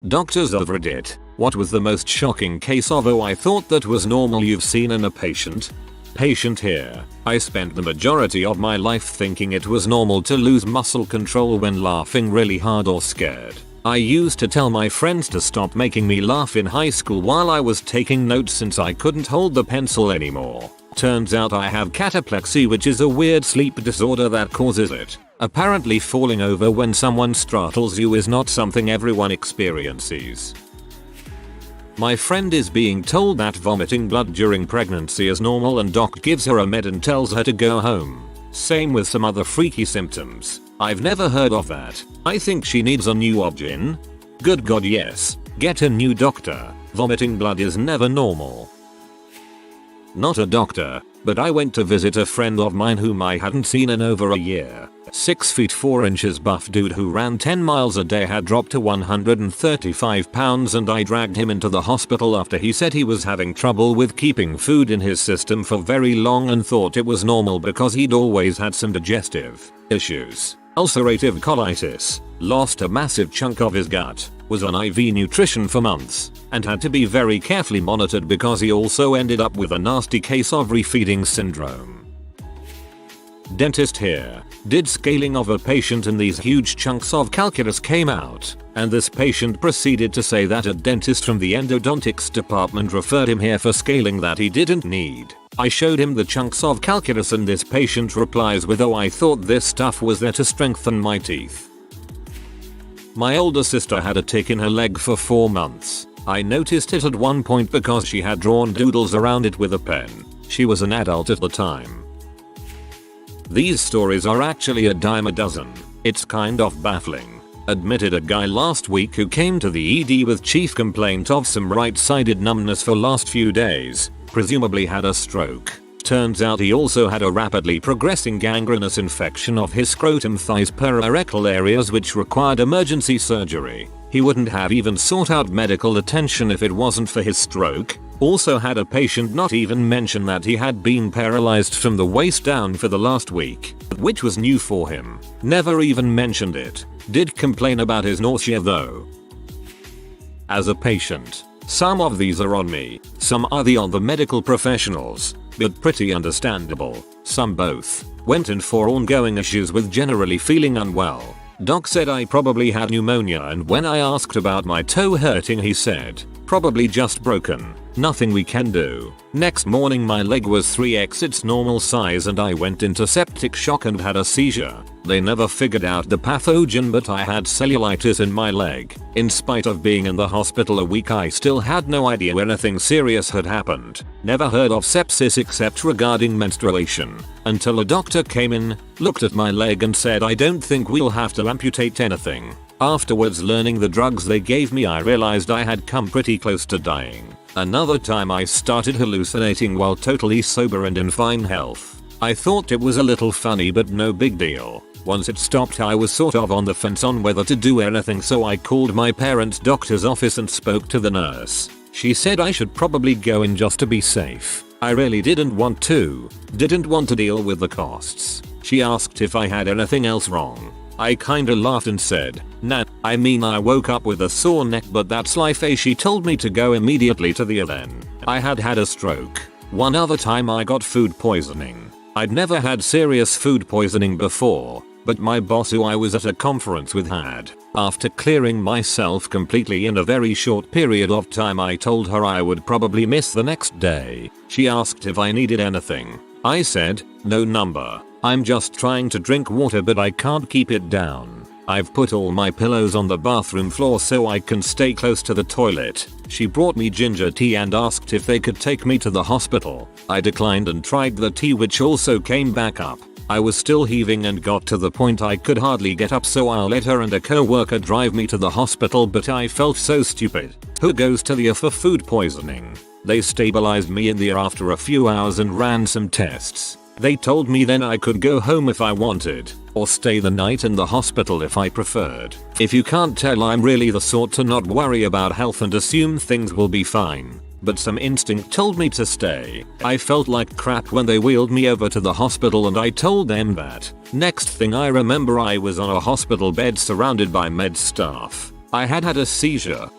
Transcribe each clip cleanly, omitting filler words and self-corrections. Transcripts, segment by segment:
Doctors of Reddit, what was the most shocking case of I thought that was normal you've seen in a patient? Patient here. I spent the majority of my life thinking it was normal to lose muscle control when laughing really hard or scared. I used to tell my friends to stop making me laugh in high school while I was taking notes since I couldn't hold the pencil anymore. Turns out I have cataplexy, which is a weird sleep disorder that causes it. Apparently falling over when someone startles you is not something everyone experiences. My friend is being told that vomiting blood during pregnancy is normal and doc gives her a med and tells her to go home. Same with some other freaky symptoms. I've never heard of that. I think she needs a new obgyn. Good god yes. Get a new doctor. Vomiting blood is never normal. Not a doctor, but I went to visit a friend of mine whom I hadn't seen in over a year. 6 feet 4 inches buff dude who ran 10 miles a day had dropped to 135 pounds and I dragged him into the hospital after he said he was having trouble with keeping food in his system for very long and thought it was normal because he'd always had some digestive issues. Ulcerative colitis, lost a massive chunk of his gut, was on IV nutrition for months, and had to be very carefully monitored because he also ended up with a nasty case of refeeding syndrome. Dentist here. Did scaling of a patient and these huge chunks of calculus came out, and this patient proceeded to say that a dentist from the endodontics department referred him here for scaling that he didn't need. I showed him the chunks of calculus and this patient replies with, "Oh, I thought this stuff was there to strengthen my teeth." My older sister had a tick in her leg for 4 months. I noticed it at one point because she had drawn doodles around it with a pen. She was an adult at the time. These stories are actually a dime a dozen. It's kind of baffling. Admitted a guy last week who came to the ED with chief complaint of some right-sided numbness for last few days, presumably had a stroke. Turns out he also had a rapidly progressing gangrenous infection of his scrotum, thighs, perirectal areas which required emergency surgery. He wouldn't have even sought out medical attention if it wasn't for his stroke. Also had a patient not even mention that he had been paralyzed from the waist down for the last week, which was new for him. Never even mentioned it. Did complain about his nausea though. As a patient, some of these are on me, some are on the medical professionals, but pretty understandable. Some both. Went in for ongoing issues with generally feeling unwell. Doc said I probably had pneumonia, and when I asked about my toe hurting he said, "Probably just broken. Nothing we can do." Next morning my leg was 3x its normal size and I went into septic shock and had a seizure. They never figured out the pathogen, but I had cellulitis in my leg. In spite of being in the hospital a week, I still had no idea anything serious had happened. Never heard of sepsis except regarding menstruation, until a doctor came in, looked at my leg and said, "I don't think we'll have to amputate anything." Afterwards, learning the drugs they gave me, I realized I had come pretty close to dying. Another time I started hallucinating while totally sober and in fine health. I thought it was a little funny but no big deal. Once it stopped I was sort of on the fence on whether to do anything, so I called my parents' doctor's office and spoke to the nurse. She said I should probably go in just to be safe. I really didn't want to deal with the costs. She asked if I had anything else wrong. I kinda laughed and said, "Nah, I mean I woke up with a sore neck, but that's life." She told me to go immediately to the ER. I had a stroke. One other time I got food poisoning. I'd never had serious food poisoning before, but my boss who I was at a conference with had. After clearing myself completely in a very short period of time, I told her I would probably miss the next day. She asked if I needed anything. I said, "No number. I'm just trying to drink water but I can't keep it down. I've put all my pillows on the bathroom floor so I can stay close to the toilet." She brought me ginger tea and asked if they could take me to the hospital. I declined and tried the tea, which also came back up. I was still heaving and got to the point I could hardly get up, so I let her and a co-worker drive me to the hospital, but I felt so stupid. Who goes to the ER for food poisoning? They stabilized me in the ER after a few hours and ran some tests. They told me then I could go home if I wanted, or stay the night in the hospital if I preferred. If you can't tell, I'm really the sort to not worry about health and assume things will be fine. But some instinct told me to stay. I felt like crap when they wheeled me over to the hospital and I told them that. Next thing I remember, I was on a hospital bed surrounded by med staff. I had a seizure.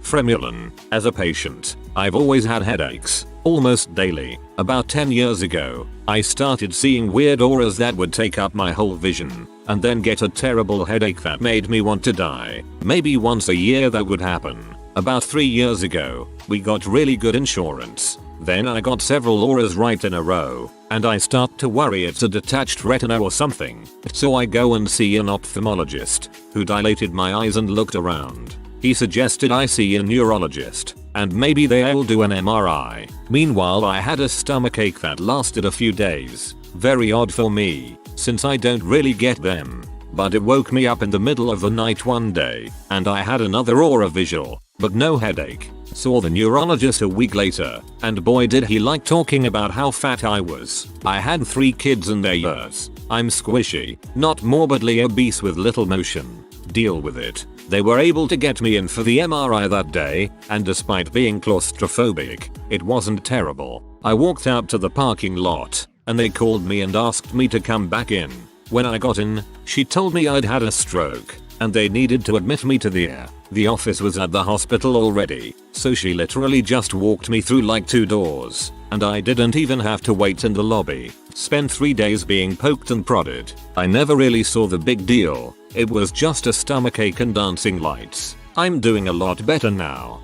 Fremulan. As a patient, I've always had headaches, almost daily. About 10 years ago, I started seeing weird auras that would take up my whole vision, and then get a terrible headache that made me want to die. Maybe once a year that would happen. About 3 years ago, we got really good insurance. Then I got several auras right in a row, and I start to worry it's a detached retina or something. So I go and see an ophthalmologist, who dilated my eyes and looked around. He suggested I see a neurologist, and maybe they'll do an MRI. Meanwhile, I had a stomachache that lasted a few days. Very odd for me, since I don't really get them. But it woke me up in the middle of the night one day, and I had another aura visual, but no headache. Saw the neurologist a week later, and boy did he like talking about how fat I was. I had 3 kids in their years. I'm squishy, not morbidly obese with little motion. Deal with it. They were able to get me in for the MRI that day, and despite being claustrophobic, it wasn't terrible. I walked out to the parking lot, and they called me and asked me to come back in. When I got in, she told me I'd had a stroke, and they needed to admit me to the ER. The office was at the hospital already, so she literally just walked me through like 2 doors, and I didn't even have to wait in the lobby. Spent 3 days being poked and prodded. I never really saw the big deal. It was just a stomachache and dancing lights. I'm doing a lot better now.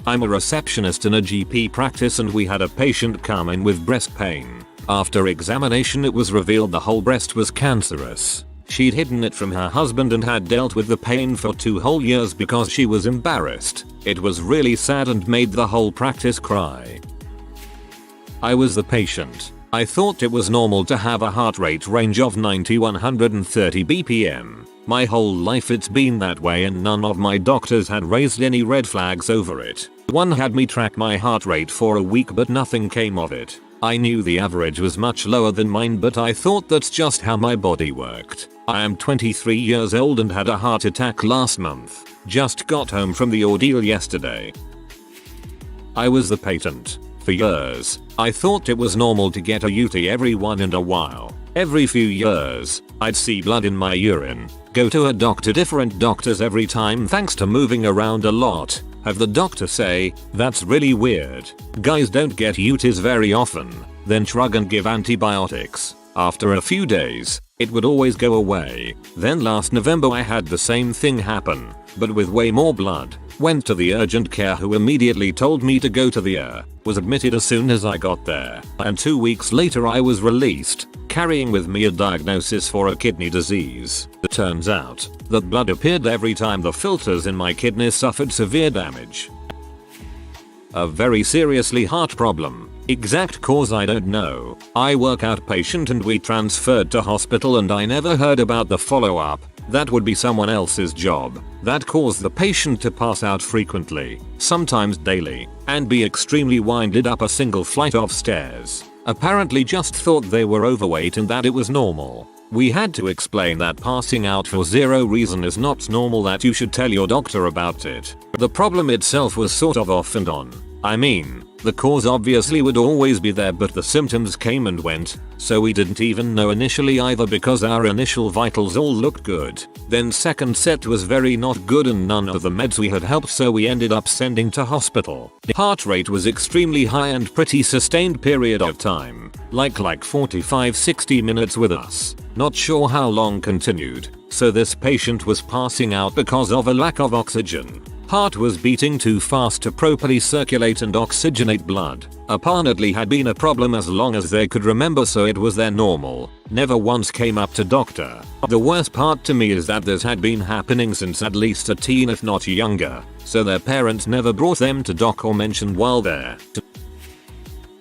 I'm a receptionist in a GP practice, and we had a patient come in with breast pain. After examination, it was revealed the whole breast was cancerous. She'd hidden it from her husband and had dealt with the pain for 2 whole years because she was embarrassed. It was really sad and made the whole practice cry. I was the patient. I thought it was normal to have a heart rate range of 90-130 BPM. My whole life it's been that way, and none of my doctors had raised any red flags over it. One had me track my heart rate for a week, but nothing came of it. I knew the average was much lower than mine, but I thought that's just how my body worked. I am 23 years old and had a heart attack last month. Just got home from the ordeal yesterday. I was the patient. For years, I thought it was normal to get a UTI every once in a while. Every few years, I'd see blood in my urine. Go to a doctor, different doctors every time thanks to moving around a lot. Have the doctor say, "That's really weird. Guys don't get UTIs very often." Then shrug and give antibiotics. After a few days, it would always go away. Then last November I had the same thing happen, but with way more blood. Went to the urgent care, who immediately told me to go to the ER. Was admitted as soon as I got there, and 2 weeks later I was released, carrying with me a diagnosis for a kidney disease. It turns out that blood appeared every time the filters in my kidneys suffered severe damage. A very seriously heart problem. Exact cause I don't know. I work outpatient and we transferred to hospital, and I never heard about the follow-up. That would be someone else's job. That caused the patient to pass out frequently, sometimes daily, and be extremely winded up a single flight of stairs. Apparently just thought they were overweight and that it was normal. We had to explain that passing out for zero reason is not normal, that you should tell your doctor about it. The problem itself was sort of off and on. I mean, the cause obviously would always be there, but the symptoms came and went, so we didn't even know initially either, because our initial vitals all looked good. Then second set was very not good and none of the meds we had helped, so we ended up sending to hospital. Heart rate was extremely high and pretty sustained period of time, like 45-60 minutes with us. Not sure how long continued, so this patient was passing out because of a lack of oxygen. Heart was beating too fast to properly circulate and oxygenate blood. Apparently had been a problem as long as they could remember, so it was their normal. Never once came up to doctor. The worst part to me is that this had been happening since at least a teen, if not younger, so their parents never brought them to doc or mentioned while there.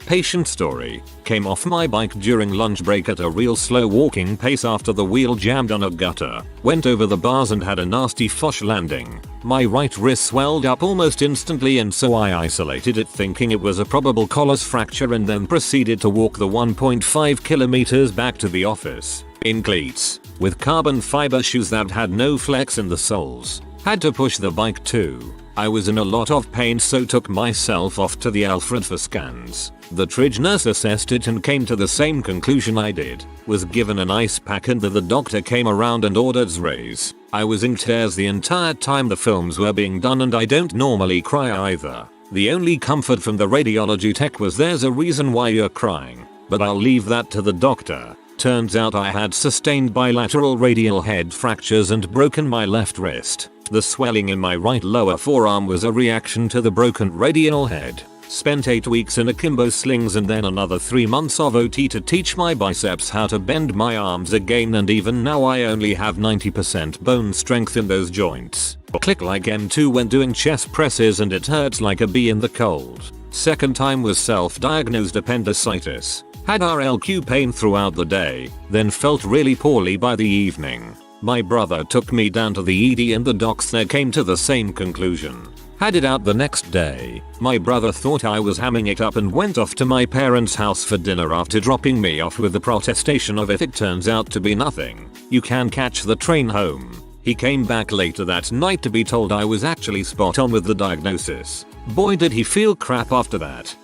Patient story. Came off my bike during lunch break at a real slow walking pace after the wheel jammed on a gutter. Went over the bars and had a nasty fosh landing. My right wrist swelled up almost instantly, and so I isolated it thinking it was a probable collis fracture, and then proceeded to walk the 1.5 kilometers back to the office. In cleats, with carbon fiber shoes that had no flex in the soles. Had to push the bike too. I was in a lot of pain, so took myself off to the Alfred for scans. The triage nurse assessed it and came to the same conclusion I did. Was given an ice pack and the doctor came around and ordered Xrays. I was in tears the entire time the films were being done, and I don't normally cry either. The only comfort from the radiology tech was there's a reason why you're crying, but I'll leave that to the doctor. Turns out I had sustained bilateral radial head fractures and broken my left wrist. The swelling in my right lower forearm was a reaction to the broken radial head. Spent 8 weeks in akimbo slings and then another 3 months of OT to teach my biceps how to bend my arms again, and even now I only have 90% bone strength in those joints. Click like M2 when doing chest presses and it hurts like a bee in the cold. Second time was self-diagnosed appendicitis. Had RLQ pain throughout the day, then felt really poorly by the evening. My brother took me down to the ED and the docs there came to the same conclusion. Had it out the next day. My brother thought I was hamming it up and went off to my parents' house for dinner after dropping me off with the protestation of if it turns out to be nothing, you can catch the train home. He came back later that night to be told I was actually spot on with the diagnosis. Boy did he feel crap after that.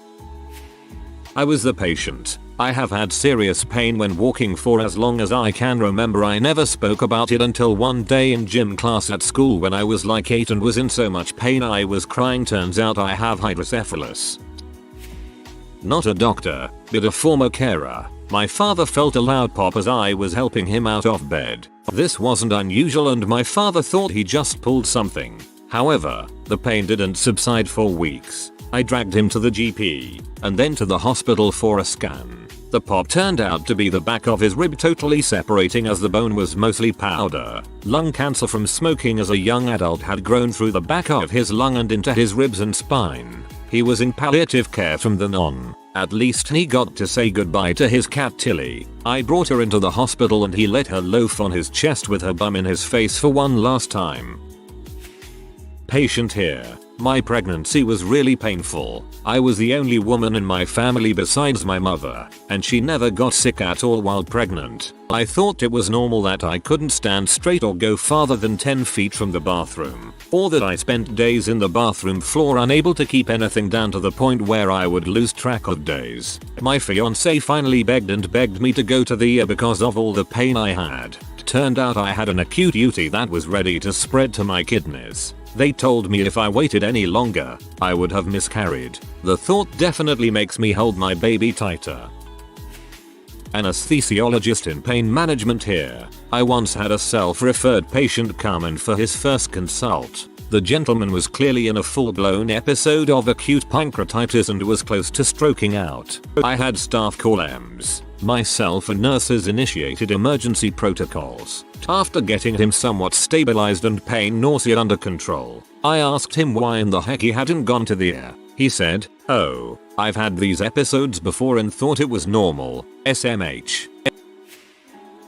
I was the patient. I have had serious pain when walking for as long as I can remember. I never spoke about it until one day in gym class at school when I was like 8 and was in so much pain I was crying. Turns out I have hydrocephalus. Not a doctor, but a former carer. My father felt a loud pop as I was helping him out of bed. This wasn't unusual and my father thought he just pulled something. However, the pain didn't subside for weeks. I dragged him to the GP and then to the hospital for a scan. The pop turned out to be the back of his rib totally separating as the bone was mostly powder. Lung cancer from smoking as a young adult had grown through the back of his lung and into his ribs and spine. He was in palliative care from then on. At least he got to say goodbye to his cat Tilly. I brought her into the hospital and he let her loaf on his chest with her bum in his face for one last time. Patient here. My pregnancy was really painful. I was the only woman in my family besides my mother, and she never got sick at all while pregnant. I thought it was normal that I couldn't stand straight or go farther than 10 feet from the bathroom, or that I spent days in the bathroom floor unable to keep anything down to the point where I would lose track of days. My fiance finally begged me to go to the ER because of all the pain I had. Turned out I had an acute UTI that was ready to spread to my kidneys. They told me if I waited any longer, I would have miscarried. The thought definitely makes me hold my baby tighter. Anesthesiologist in pain management here. I once had a self-referred patient come in for his first consult. The gentleman was clearly in a full-blown episode of acute pancreatitis and was close to stroking out. I had staff call EMS. Myself and nurses initiated emergency protocols. After getting him somewhat stabilized and pain nausea under control, I asked him why in the heck he hadn't gone to the ER. He said, "Oh, I've had these episodes before and thought it was normal, SMH.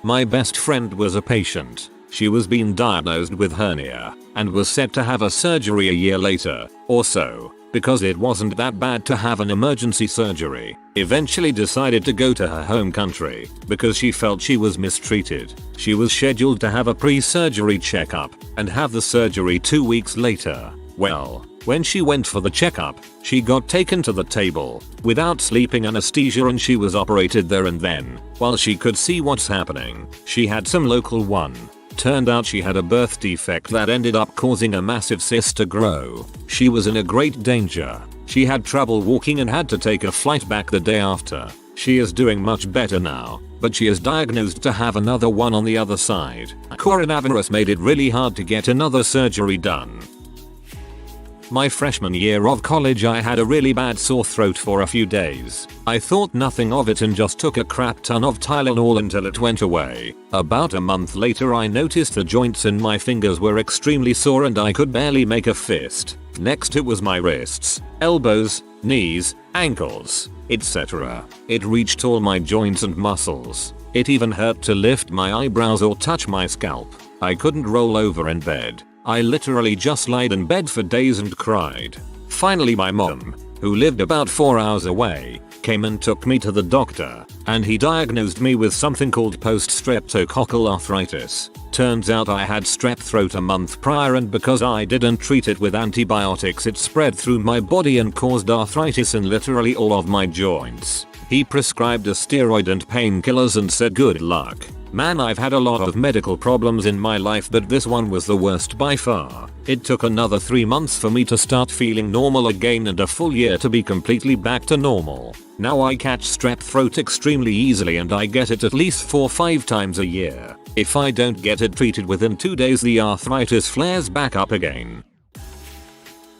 My best friend was a patient. She was being diagnosed with hernia and was set to have a surgery a year later or so. Because it wasn't that bad to have an emergency surgery, eventually decided to go to her home country because she felt she was mistreated. She was scheduled to have a pre-surgery checkup and have the surgery 2 weeks later. Well, when she went for the checkup, she got taken to the table without sleeping anesthesia and she was operated there and then. While she could see what's happening, she had some local one. Turned out she had a birth defect that ended up causing a massive cyst to grow. She was in a great danger. She had trouble walking and had to take a flight back the day after. She is doing much better now, but she is diagnosed to have another one on the other side. Coronavirus made it really hard to get another surgery done. My freshman year of college I had a really bad sore throat for a few days. I thought nothing of it and just took a crap ton of Tylenol until it went away. About a month later I noticed the joints in my fingers were extremely sore and I could barely make a fist. Next it was my wrists, elbows, knees, ankles, etc. It reached all my joints and muscles. It even hurt to lift my eyebrows or touch my scalp. I couldn't roll over in bed. I literally just lied in bed for days and cried. Finally my mom, who lived about 4 hours away, came and took me to the doctor, and he diagnosed me with something called post-streptococcal arthritis. Turns out I had strep throat a month prior, and because I didn't treat it with antibiotics, it spread through my body and caused arthritis in literally all of my joints. He prescribed a steroid and painkillers and said good luck. Man, I've had a lot of medical problems in my life, but this one was the worst by far. It took another 3 months for me to start feeling normal again and a full year to be completely back to normal. Now I catch strep throat extremely easily and I get it at least 4-5 times a year. If I don't get it treated within 2 days, the arthritis flares back up again.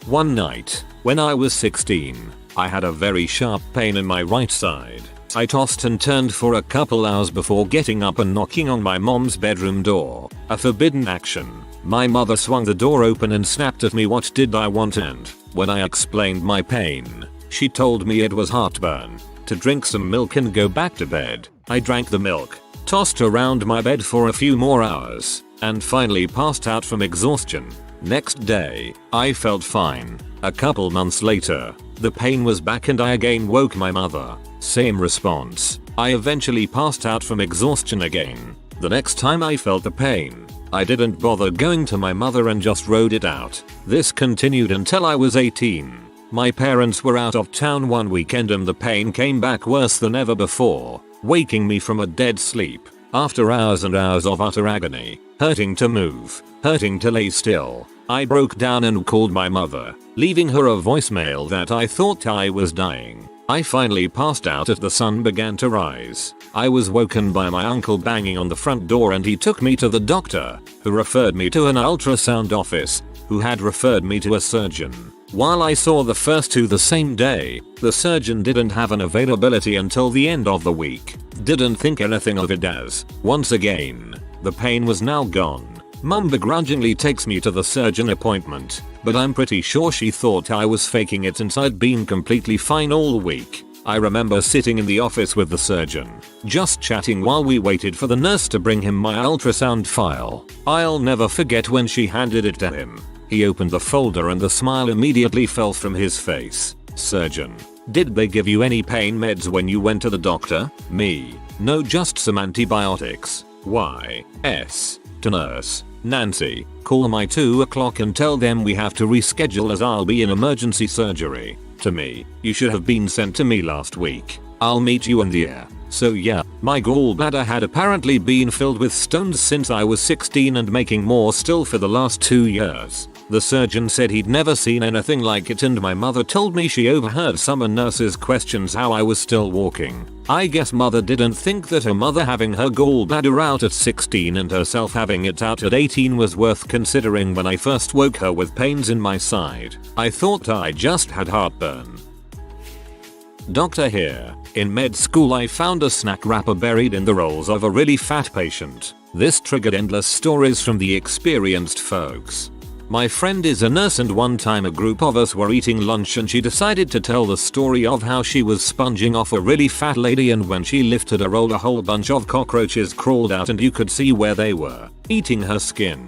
One night, when I was 16, I had a very sharp pain in my right side. I tossed and turned for a couple hours before getting up and knocking on my mom's bedroom door. A forbidden action. My mother swung the door open and snapped at me, "What did I want?" And when I explained my pain, she told me it was heartburn, to drink some milk and go back to bed. I drank the milk, tossed around my bed for a few more hours, and finally passed out from exhaustion. Next day, I felt fine. A couple months later, the pain was back and I again woke my mother. Same response. I eventually passed out from exhaustion again. The next time I felt the pain, I didn't bother going to my mother and just rode it out. This continued until I was 18. My parents were out of town one weekend and the pain came back worse than ever before, waking me from a dead sleep. After hours and hours of utter agony, hurting to move, hurting to lay still, I broke down and called my mother, leaving her a voicemail that I thought I was dying. I finally passed out as the sun began to rise. I was woken by my uncle banging on the front door and he took me to the doctor, who referred me to an ultrasound office, who had referred me to a surgeon. While I saw the first two the same day, the surgeon didn't have an availability until the end of the week. Didn't think anything of it as, once again, the pain was now gone. Mum begrudgingly takes me to the surgeon appointment, but I'm pretty sure she thought I was faking it since I'd been completely fine all week. I remember sitting in the office with the surgeon, just chatting while we waited for the nurse to bring him my ultrasound file. I'll never forget when she handed it to him. He opened the folder and the smile immediately fell from his face. "Surgeon, did they give you any pain meds when you went to the doctor?" Me, "No, just some antibiotics." Why? S. To nurse, "Nancy, call my 2 o'clock and tell them we have to reschedule as I'll be in emergency surgery." To me, "You should have been sent to me last week. I'll meet you in the air." So yeah, my gallbladder had apparently been filled with stones since I was 16 and making more still for the last 2 years. The surgeon said he'd never seen anything like it, and my mother told me she overheard some nurses' questions how I was still walking. I guess mother didn't think that her mother having her gallbladder out at 16 and herself having it out at 18 was worth considering when I first woke her with pains in my side. I thought I just had heartburn. Doctor here. In med school I found a snack wrapper buried in the rolls of a really fat patient. This triggered endless stories from the experienced folks. My friend is a nurse and one time a group of us were eating lunch and she decided to tell the story of how she was sponging off a really fat lady, and when she lifted a roll a whole bunch of cockroaches crawled out and you could see where they were, eating her skin.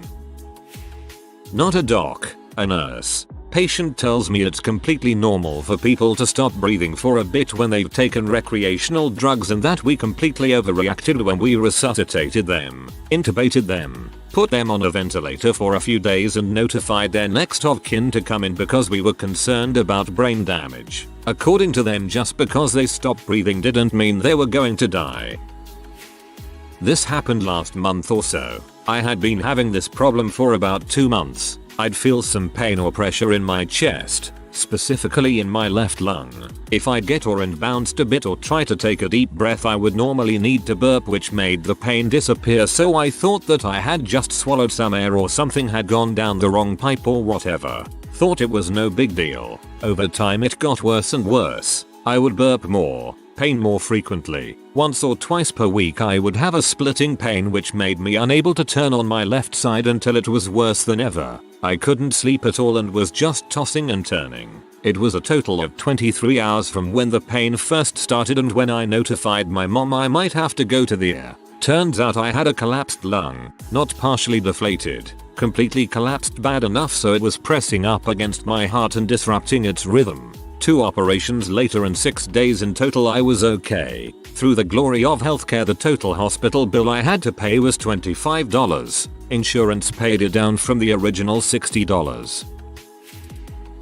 Not a doc, a nurse. Patient tells me it's completely normal for people to stop breathing for a bit when they've taken recreational drugs and that we completely overreacted when we resuscitated them, intubated them, put them on a ventilator for a few days and notified their next of kin to come in because we were concerned about brain damage. According to them, just because they stopped breathing didn't mean they were going to die. This happened last month or so. I had been having this problem for about 2 months. I'd feel some pain or pressure in my chest, specifically in my left lung. If I'd get or bounced a bit or try to take a deep breath, I would normally need to burp, which made the pain disappear, so I thought that I had just swallowed some air or something had gone down the wrong pipe or whatever. Thought it was no big deal. Over time it got worse and worse. I would burp more, pain more frequently. Once or twice per week I would have a splitting pain which made me unable to turn on my left side until it was worse than ever. I couldn't sleep at all and was just tossing and turning. It was a total of 23 hours from when the pain first started and when I notified my mom I might have to go to the ER. Turns out I had a collapsed lung, not partially deflated, completely collapsed bad enough so it was pressing up against my heart and disrupting its rhythm. 2 operations later and 6 days in total I was okay. Through the glory of healthcare, the total hospital bill I had to pay was $25. Insurance paid it down from the original $60.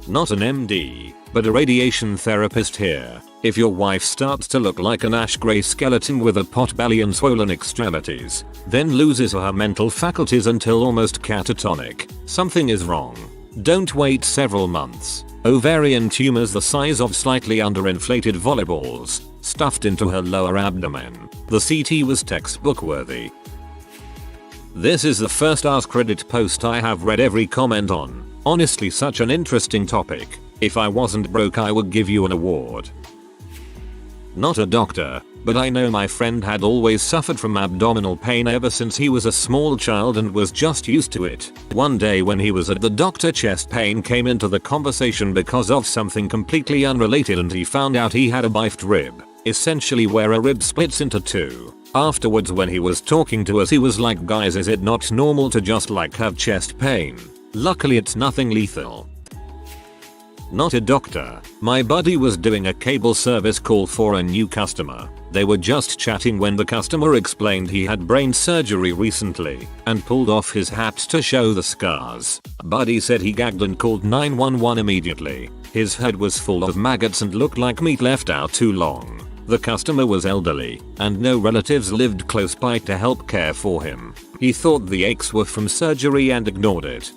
Not an MD, but a radiation therapist here. If your wife starts to look like an ash grey skeleton with a pot belly and swollen extremities, then loses her mental faculties until almost catatonic, something is wrong. Don't wait several months. Ovarian tumors the size of slightly underinflated volleyballs, stuffed into her lower abdomen. The CT was textbook worthy. This is the first AskReddit post I have read every comment on. Honestly, such an interesting topic. If I wasn't broke, I would give you an award. Not a doctor, but I know my friend had always suffered from abdominal pain ever since he was a small child and was just used to it. One day when he was at the doctor, chest pain came into the conversation because of something completely unrelated, and he found out he had a bifid rib, essentially where a rib splits into two. Afterwards, when he was talking to us, he was like, guys, is it not normal to just have chest pain? Luckily it's nothing lethal. Not a doctor. My buddy was doing a cable service call for a new customer. They were just chatting when the customer explained he had brain surgery recently and pulled off his hat to show the scars. Buddy said he gagged and called 911 immediately. His head was full of maggots and looked like meat left out too long. The customer was elderly and no relatives lived close by to help care for him. He thought the aches were from surgery and ignored it.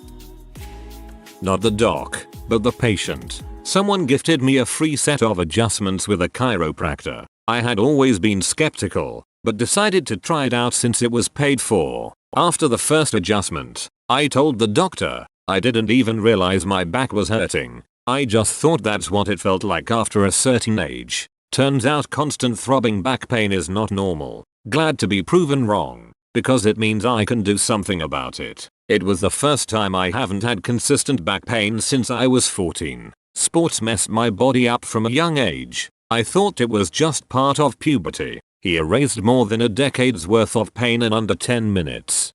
Not the doc, but the patient. Someone gifted me a free set of adjustments with a chiropractor. I had always been skeptical, but decided to try it out since it was paid for. After the first adjustment, I told the doctor I didn't even realize my back was hurting. I just thought that's what it felt like after a certain age. Turns out constant throbbing back pain is not normal. Glad to be proven wrong, because it means I can do something about it. It was the first time I haven't had consistent back pain since I was 14. Sports messed my body up from a young age. I thought it was just part of puberty. He erased more than a decade's worth of pain in under 10 minutes.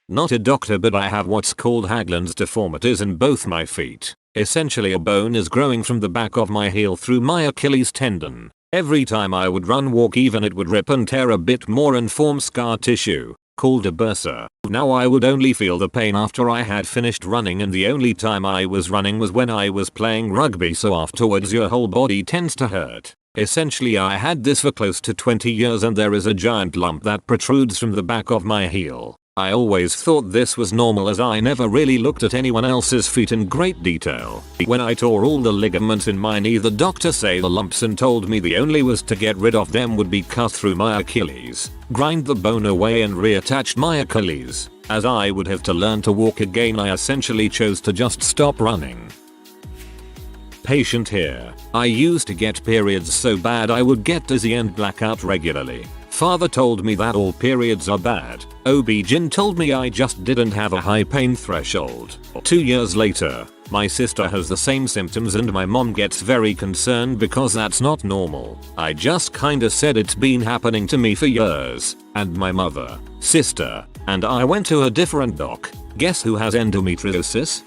Not a doctor, but I have what's called Haglund's deformities in both my feet. Essentially, a bone is growing from the back of my heel through my Achilles tendon. Every time I would run, walk even, it would rip and tear a bit more and form scar tissue, called a bursa. Now I would only feel the pain after I had finished running, and the only time I was running was when I was playing rugby, so afterwards your whole body tends to hurt. Essentially, I had this for close to 20 years and there is a giant lump that protrudes from the back of my heel. I always thought this was normal as I never really looked at anyone else's feet in great detail. When I tore all the ligaments in my knee, the doctor saw the lumps and told me the only way to get rid of them would be cut through my Achilles, grind the bone away and reattach my Achilles. As I would have to learn to walk again, I essentially chose to just stop running. Patient here. I used to get periods so bad I would get dizzy and black out regularly. Father told me that all periods are bad. OB-GYN told me I just didn't have a high pain threshold. 2 years later, my sister has the same symptoms and my mom gets very concerned because that's not normal. I just kinda said it's been happening to me for years. And my mother, sister, and I went to a different doc. Guess who has endometriosis?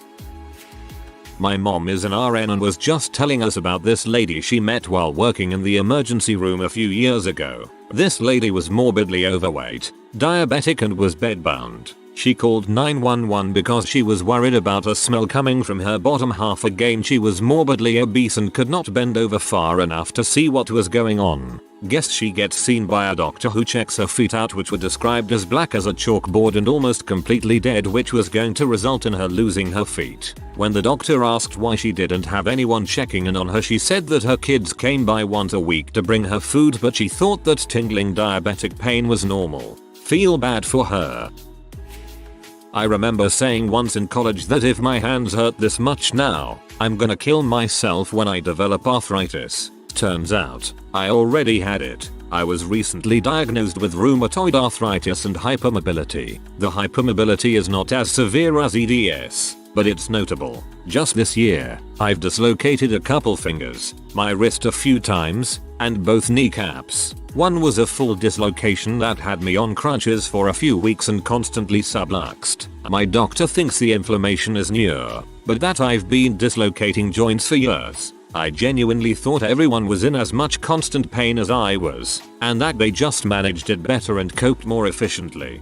My mom is an RN and was just telling us about this lady she met while working in the emergency room a few years ago. This lady was morbidly overweight, diabetic and was bedbound. She called 911 because she was worried about a smell coming from her bottom half. Again, she was morbidly obese and could not bend over far enough to see what was going on. Guess she gets seen by a doctor who checks her feet out, which were described as black as a chalkboard and almost completely dead, which was going to result in her losing her feet. When the doctor asked why she didn't have anyone checking in on her, she said that her kids came by once a week to bring her food, but she thought that tingling diabetic pain was normal. Feel bad for her. I remember saying once in college that if my hands hurt this much now, I'm gonna kill myself when I develop arthritis. Turns out, I already had it. I was recently diagnosed with rheumatoid arthritis and hypermobility. The hypermobility is not as severe as EDS, but it's notable. Just this year, I've dislocated a couple fingers, my wrist a few times, and both kneecaps. One was a full dislocation that had me on crutches for a few weeks and constantly subluxed. My doctor thinks the inflammation is new, but that I've been dislocating joints for years. I genuinely thought everyone was in as much constant pain as I was, and that they just managed it better and coped more efficiently.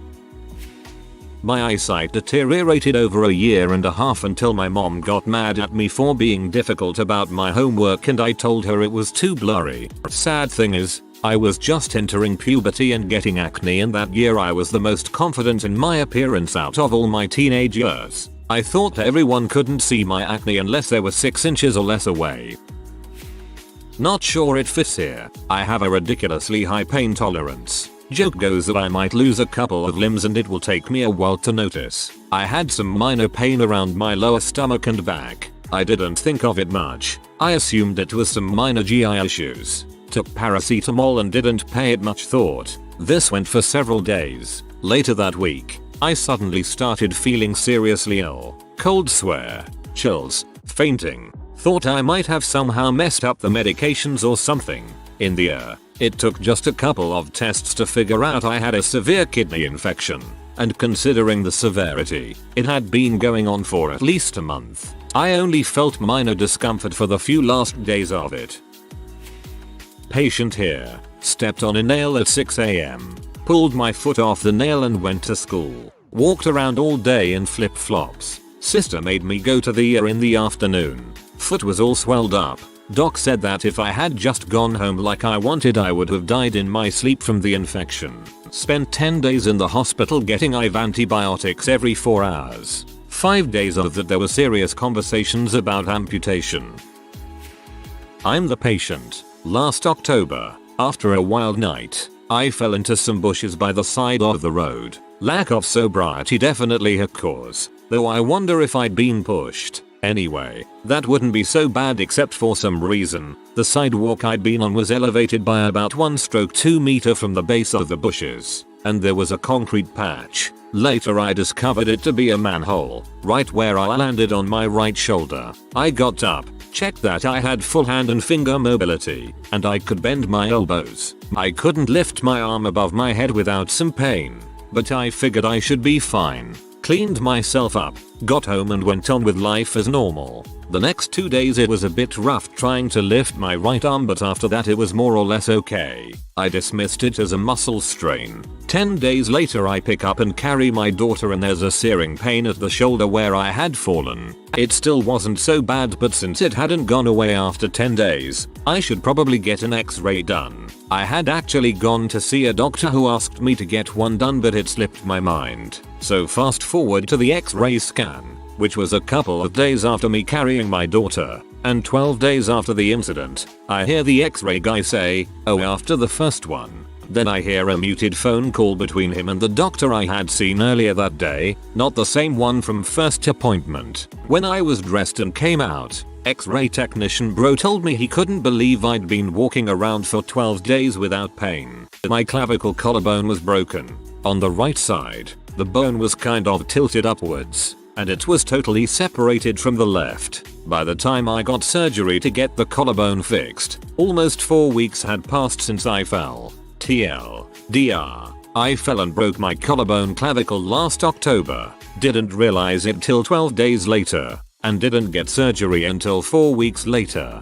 My eyesight deteriorated over a year and a half until my mom got mad at me for being difficult about my homework and I told her it was too blurry. Sad thing is, I was just entering puberty and getting acne, and that year I was the most confident in my appearance out of all my teenage years. I thought everyone couldn't see my acne unless they were 6 inches or less away. Not sure it fits here. I have a ridiculously high pain tolerance. Joke goes that I might lose a couple of limbs and it will take me a while to notice. I had some minor pain around my lower stomach and back. I didn't think of it much. I assumed it was some minor GI issues. Took paracetamol and didn't pay it much thought. This went for several days. Later that week, I suddenly started feeling seriously ill. Cold sweat, chills, fainting. Thought I might have somehow messed up the medications or something. In the end, it took just a couple of tests to figure out I had a severe kidney infection. And considering the severity, it had been going on for at least a month. I only felt minor discomfort for the few last days of it. Patient here. Stepped on a nail at 6 AM. Pulled my foot off the nail and went to school. Walked around all day in flip-flops. Sister made me go to the ER in the afternoon. Foot was all swelled up. Doc said that if I had just gone home like I wanted I would have died in my sleep from the infection. Spent 10 days in the hospital getting IV antibiotics every 4 hours. 5 days of that there were serious conversations about amputation. I'm the patient. Last October, after a wild night, I fell into some bushes by the side of the road. Lack of sobriety definitely a cause, though I wonder if I'd been pushed. Anyway, that wouldn't be so bad except for some reason. The sidewalk I'd been on was elevated by about 1-2 meters from the base of the bushes, and there was a concrete patch. Later I discovered it to be a manhole, right where I landed on my right shoulder. I got up, checked that I had full hand and finger mobility, and I could bend my elbows. I couldn't lift my arm above my head without some pain, but I figured I should be fine. Cleaned myself up, got home and went on with life as normal. The next 2 days it was a bit rough trying to lift my right arm, but after that it was more or less okay. I dismissed it as a muscle strain. 10 days later I pick up and carry my daughter and there's a searing pain at the shoulder where I had fallen. It still wasn't so bad, but since it hadn't gone away after 10 days, I should probably get an x-ray done. I had actually gone to see a doctor who asked me to get one done, but it slipped my mind. So fast forward to the x-ray scan, which was a couple of days after me carrying my daughter, and 12 days after the incident. I hear the x-ray guy say, "Oh," after the first one. Then I hear a muted phone call between him and the doctor I had seen earlier that day, not the same one from first appointment. When I was dressed and came out, X-ray technician bro told me he couldn't believe I'd been walking around for 12 days without pain. My clavicle collarbone was broken. On the right side, the bone was kind of tilted upwards, and it was totally separated from the left. By the time I got surgery to get the collarbone fixed, almost 4 weeks had passed since I fell. TLDR. I fell and broke my collarbone clavicle last October. Didn't realize it till 12 days later, and didn't get surgery until 4 weeks later.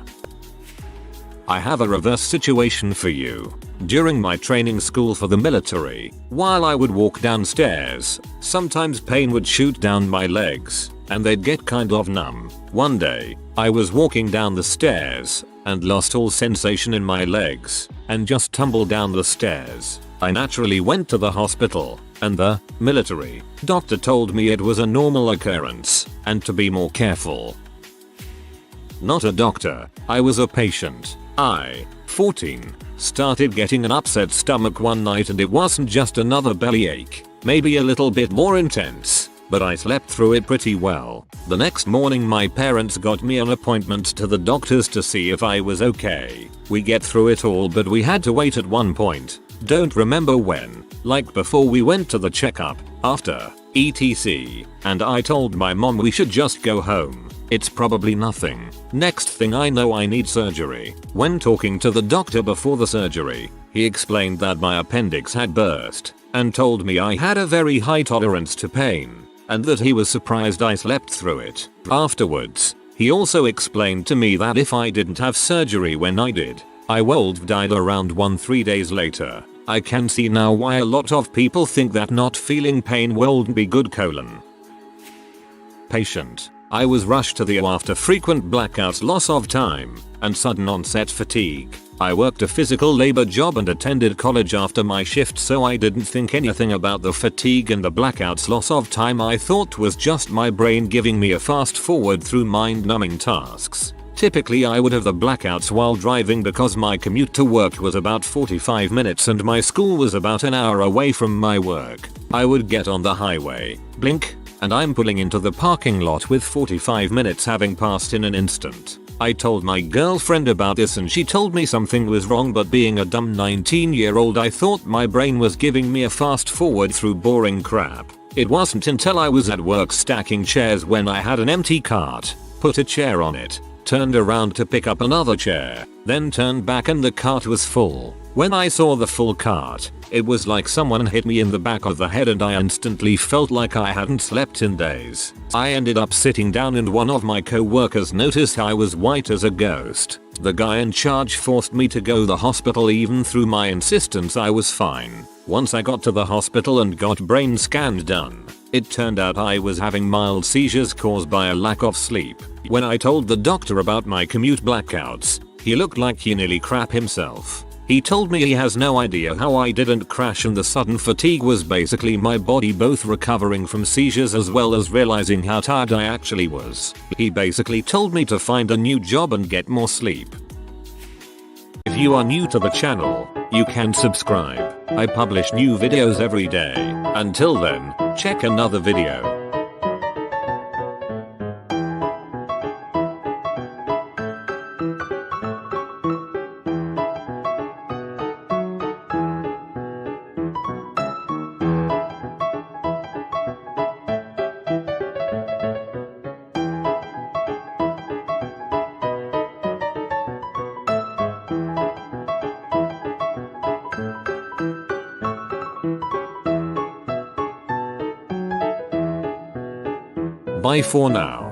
I have a reverse situation for you. During my training school for the military, while I would walk downstairs, sometimes pain would shoot down my legs, and they'd get kind of numb. One day, I was walking down the stairs, and lost all sensation in my legs, and just tumbled down the stairs. I naturally went to the hospital, and the military doctor told me it was a normal occurrence, and to be more careful. Not a doctor, I was a patient. I, 14, started getting an upset stomach one night, and it wasn't just another bellyache, maybe a little bit more intense, but I slept through it pretty well. The next morning my parents got me an appointment to the doctors to see if I was okay. We get through it all, but we had to wait at one point. Don't remember when, like before we went to the checkup, after, etc. And I told my mom we should just go home. It's probably nothing. Next thing I know I need surgery. When talking to the doctor before the surgery, he explained that my appendix had burst, and told me I had a very high tolerance to pain, and that he was surprised I slept through it. Afterwards, He also explained to me that if I didn't have surgery when I did, I would have died around 1-3 days later. I can see now why a lot of people think that not feeling pain won't be good. Patient. I was rushed to the OR after frequent blackouts, loss of time, and sudden onset fatigue. I worked a physical labor job and attended college after my shift, so I didn't think anything about the fatigue and the blackouts loss of time. I thought was just my brain giving me a fast forward through mind-numbing tasks. Typically I would have the blackouts while driving because my commute to work was about 45 minutes and my school was about an hour away from my work. I would get on the highway, blink, and I'm pulling into the parking lot with 45 minutes having passed in an instant. I told my girlfriend about this and she told me something was wrong, but being a dumb 19-year-old I thought my brain was giving me a fast forward through boring crap. It wasn't until I was at work stacking chairs when I had an empty cart, put a chair on it, turned around to pick up another chair, then turned back and the cart was full. When I saw the full cart, it was like someone hit me in the back of the head and I instantly felt like I hadn't slept in days. I ended up sitting down and one of my co-workers noticed I was white as a ghost. The guy in charge forced me to go to the hospital even through my insistence I was fine. Once I got to the hospital and got brain scanned done, it turned out I was having mild seizures caused by a lack of sleep. When I told the doctor about my commute blackouts, he looked like he nearly crap himself. He told me he has no idea how I didn't crash and the sudden fatigue was basically my body both recovering from seizures as well as realizing how tired I actually was. He basically told me to find a new job and get more sleep. If you are new to the channel, you can subscribe. I publish new videos every day. Until then, check another video. Bye for now.